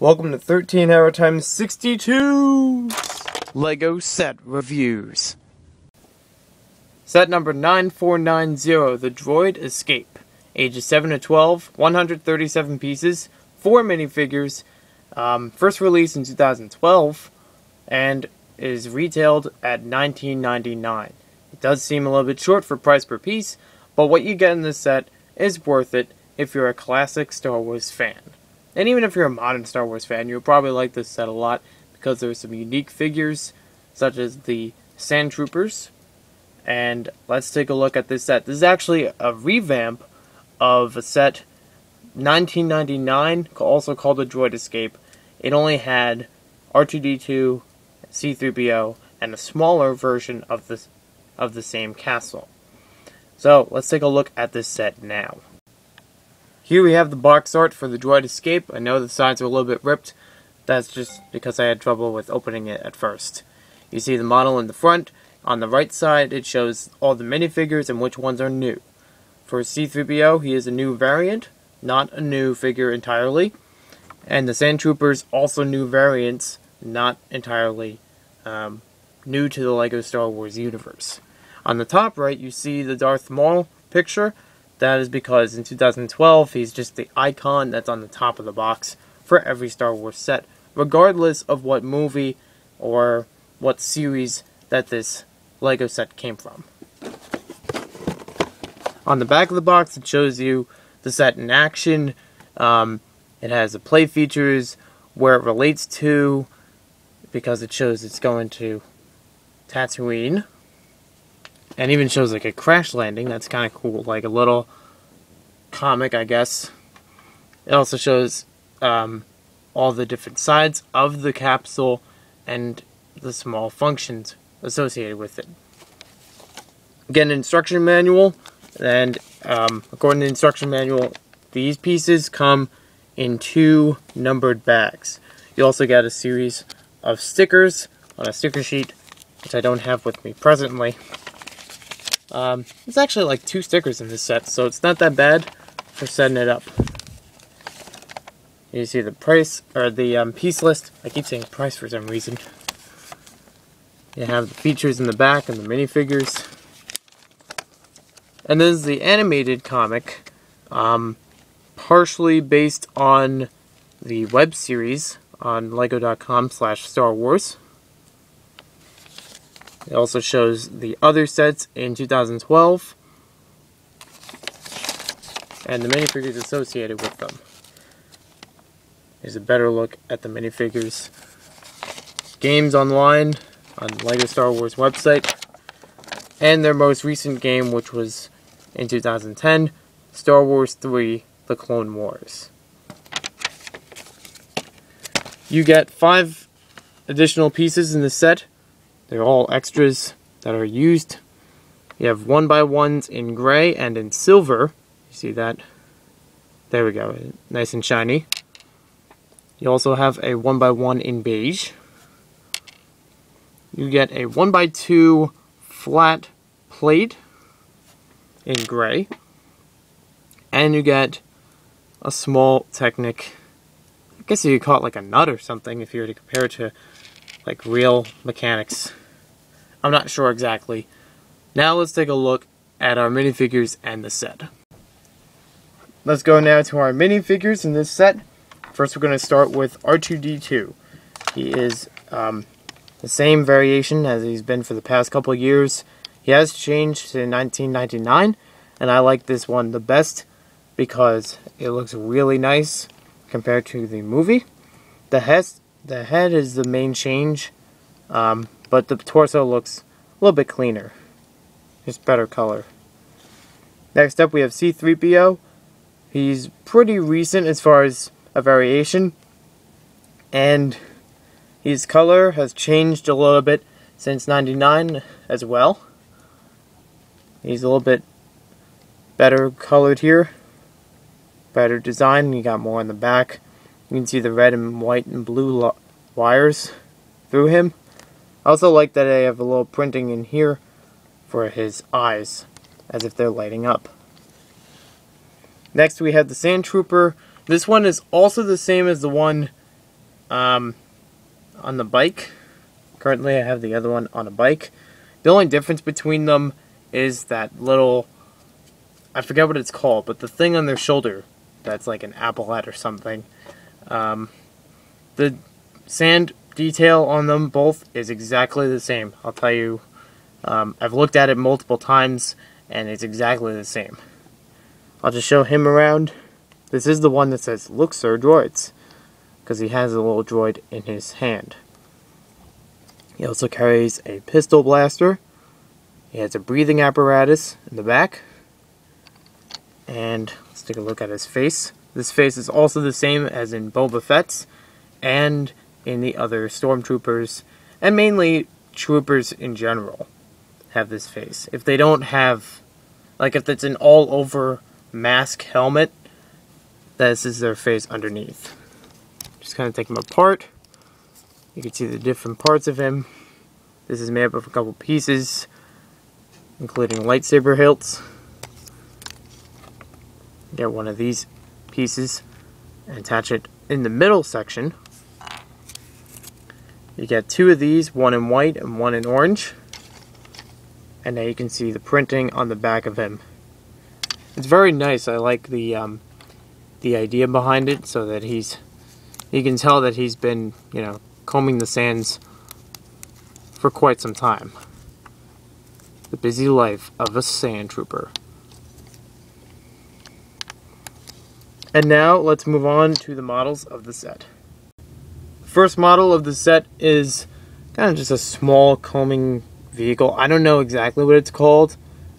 Welcome to 13 Hour Times 62 Lego Set Reviews. Set number 9490, the Droid Escape. Ages 7 to 12, 137 pieces, 4 minifigures, first released in 2012, and is retailed at $19.99. It does seem a little bit short for price per piece, but what you get in this set is worth it if you're a classic Star Wars fan. And even if you're a modern Star Wars fan, you'll probably like this set a lot because there's some unique figures, such as the Sand Troopers. And let's take a look at this set. This is actually a revamp of a set 1999, also called the Droid Escape. It only had R2-D2, C-3PO, and a smaller version of the same castle. So let's take a look at this set now. Here we have the box art for the Droid Escape. I know the sides are a little bit ripped. That's just because I had trouble with opening it at first. You see the model in the front. On the right side, it shows all the minifigures and which ones are new. For C-3PO, he is a new variant, not a new figure entirely. And the Sand Troopers, also new variants, not entirely new to the LEGO Star Wars universe. On the top right, you see the Darth Maul picture. That is because in 2012, he's just the icon that's on the top of the box for every Star Wars set, regardless of what movie or what series that this LEGO set came from. On the back of the box, it shows you the set in action. It has the play features, where it relates to, because it shows it's going to Tatooine. And even shows like a crash landing. That's kind of cool, like a little comic, I guess. It also shows all the different sides of the capsule and the small functions associated with it. Get an instruction manual, and according to the instruction manual, these pieces come in 2 numbered bags. You also get a series of stickers on a sticker sheet, which I don't have with me presently. There's actually like 2 stickers in this set, so it's not that bad for setting it up. You see the price, or the piece list. I keep saying price for some reason. You have the features in the back and the minifigures. And this is the animated comic, partially based on the web series on lego.com/Star Wars. It also shows the other sets in 2012 and the minifigures associated with them. Here's a better look at the minifigures. Games online on the LEGO Star Wars website, and their most recent game, which was in 2010, Star Wars 3: The Clone Wars. You get 5 additional pieces in the set. They're all extras that are used. You have 1x1s in gray and in silver. You see that? There we go. Nice and shiny. You also have a 1x1 in beige. You get a 1x2 flat plate in gray. And you get a small Technic. I guess you could call it like a nut or something if you were to compare it to like real mechanics. I'm not sure exactly. Now let's take a look at our minifigures and the set. Let's go now to our minifigures in this set. First we're going to start with R2-D2. He is the same variation as he's been for the past couple years. He has changed to 1999, and I like this one the best because it looks really nice compared to the movie. The head is the main change, but the torso looks a little bit cleaner. Just better color. Next up we have C-3PO. He's pretty recent as far as a variation, and his color has changed a little bit since '99 as well. He's a little bit better colored here. Better design. You got more on the back. You can see the red and white and blue wires through him. I also like that I have a little printing in here for his eyes, as if they're lighting up. Next we have the Sand Trooper. This one is also the same as the one on the bike. Currently I have the other one on a bike. The only difference between them is that little, I forget what it's called, but the thing on their shoulder that's like an applehead or something. The sand detail on them both is exactly the same. I'll tell you, I've looked at it multiple times and it's exactly the same. I'll just show him around. This is the one that says, "Look, sir, droids," because he has a little droid in his hand. He also carries a pistol blaster. He has a breathing apparatus in the back. And let's take a look at his face. This face is also the same as in Boba Fett's and in the other stormtroopers, and mainly troopers in general have this face. If they don't have, like if it's an all-over mask helmet, this is their face underneath. Just kind of take him apart. You can see the different parts of him. This is made up of a couple pieces, including lightsaber hilts. Get one of these pieces and attach it in the middle section. You get two of these, one in white and one in orange. And now you can see the printing on the back of him. It's very nice. I like the idea behind it, so that you can tell that he's been, combing the sands for quite some time. The busy life of a sand trooper. And now let's move on to the models of the set. The first model of the set is kind of just a small combing vehicle. I don't know exactly what it's called,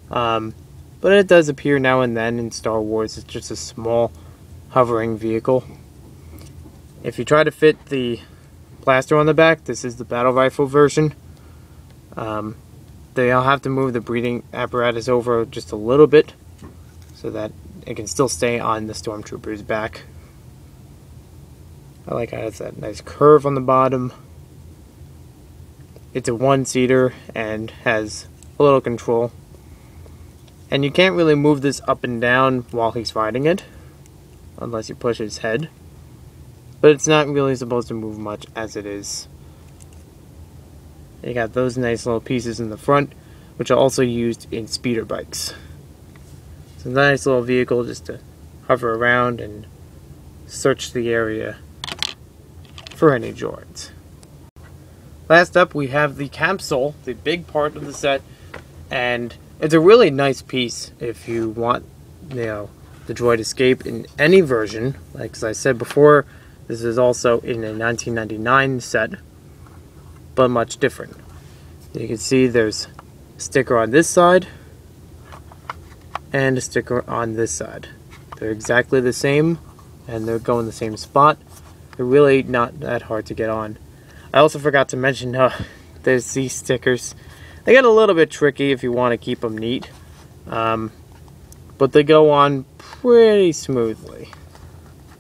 but it does appear now and then in Star Wars. It's just a small hovering vehicle. If you try to fit the blaster on the back, this is the battle rifle version. They'll have to move the breathing apparatus over just a little bit so that it can still stay on the stormtrooper's back. I like how it's that nice curve on the bottom. It's a one-seater and has a little control. And you can't really move this up and down while he's riding it, unless you push his head. But it's not really supposed to move much as it is. You got those nice little pieces in the front, which are also used in speeder bikes. It's a nice little vehicle just to hover around and search the area for any droids. Last up, we have the capsule, the big part of the set, and it's a really nice piece if you want, the Droid Escape in any version. Like as I said before, this is also in a 1999 set, but much different. You can see there's a sticker on this side and a sticker on this side. They're exactly the same and they're going the same spot. They're really not that hard to get on. I also forgot to mention there's these stickers. They get a little bit tricky if you want to keep them neat, but they go on pretty smoothly.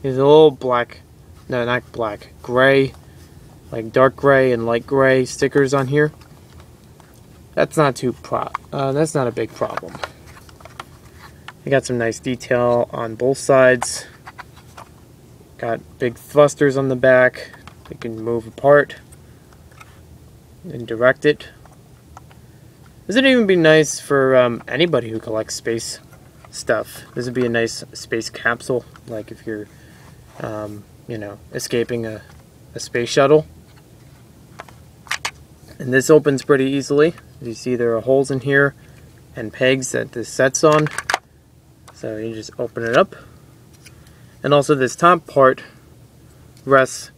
There's a little black, no, not black, gray, like dark gray and light gray stickers on here. That's not that's not a big problem. You got some nice detail on both sides. Got big thrusters on the back. They can move apart and direct it. This would even be nice for anybody who collects space stuff. This would be a nice space capsule, like if you're, escaping a space shuttle. And this opens pretty easily. As you see, there are holes in here and pegs that this sets on. So you just open it up. And also this top part rests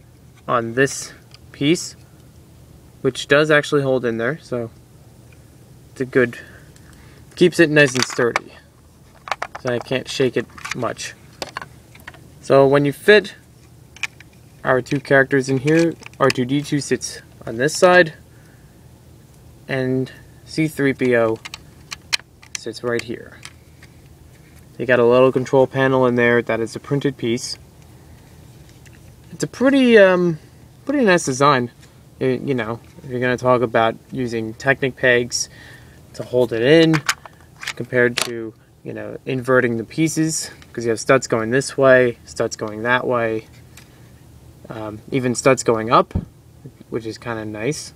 on this piece, which does actually hold in there, so it's a good, keeps it nice and sturdy, so I can't shake it much. So when you fit our two characters in here, R2-D2 sits on this side, and C-3PO sits right here. They got a little control panel in there that is a printed piece. It's a pretty nice design. If you're going to talk about using Technic pegs to hold it in, compared to, inverting the pieces, because you have studs going this way, studs going that way. Even studs going up, which is kind of nice.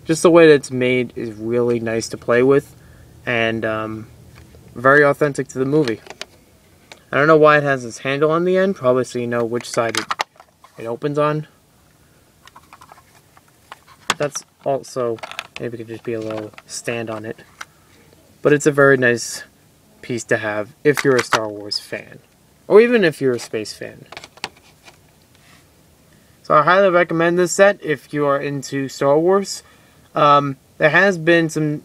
Just the way that it's made is really nice to play with, and very authentic to the movie. I don't know why it has this handle on the end, probably so you know which side it opens on. That's also, maybe it could just be a little stand on it. But it's a very nice piece to have if you're a Star Wars fan. Or even if you're a space fan. So I highly recommend this set if you are into Star Wars. There has been some,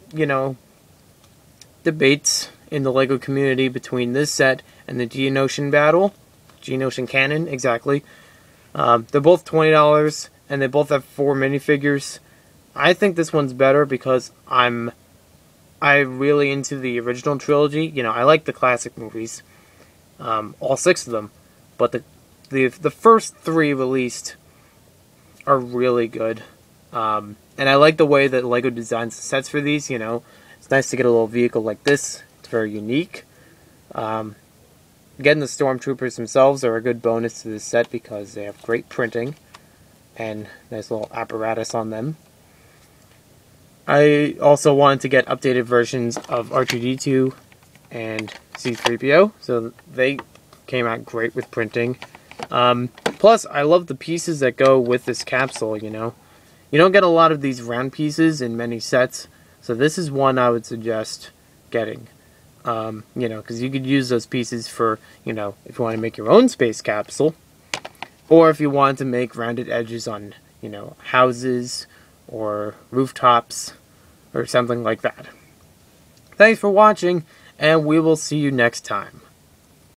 debates in the LEGO community between this set and the Geonosian battle. Geonosian Cannon, exactly. They're both $20, and they both have 4 minifigures. I think this one's better because I'm really into the original trilogy. I like the classic movies, all 6 of them, but the first 3 released are really good. And I like the way that LEGO designs the sets for these. It's nice to get a little vehicle like this. It's very unique. Getting the Stormtroopers themselves are a good bonus to this set because they have great printing and nice little apparatus on them. I also wanted to get updated versions of R2-D2 and C-3PO, so they came out great with printing. Plus, I love the pieces that go with this capsule, You don't get a lot of these round pieces in many sets, so this is one I would suggest getting. Because you could use those pieces for, if you want to make your own space capsule, or if you want to make rounded edges on, houses or rooftops or something like that. Thanks for watching, and we will see you next time.